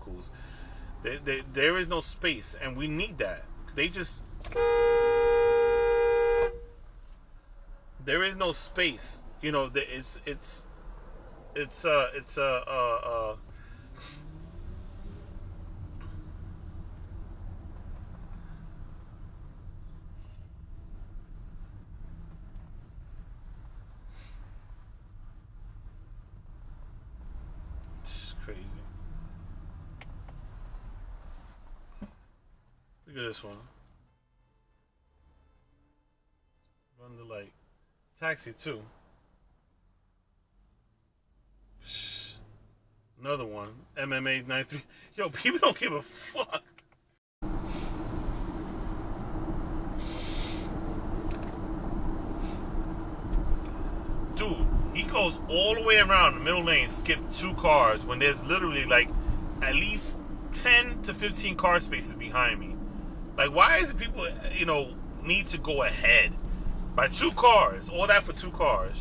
vehicles. There is no space, and we need that. There is no space. You know, it's it's crazy. Look at this one. Run the light. Taxi too. Another one. MMA 93. Yo, people don't give a fuck. Dude, he goes all the way around the middle lane, skip 2 cars when there's literally like at least 10 to 15 car spaces behind me. Like, why is it people, need to go ahead by 2 cars? All that for 2 cars.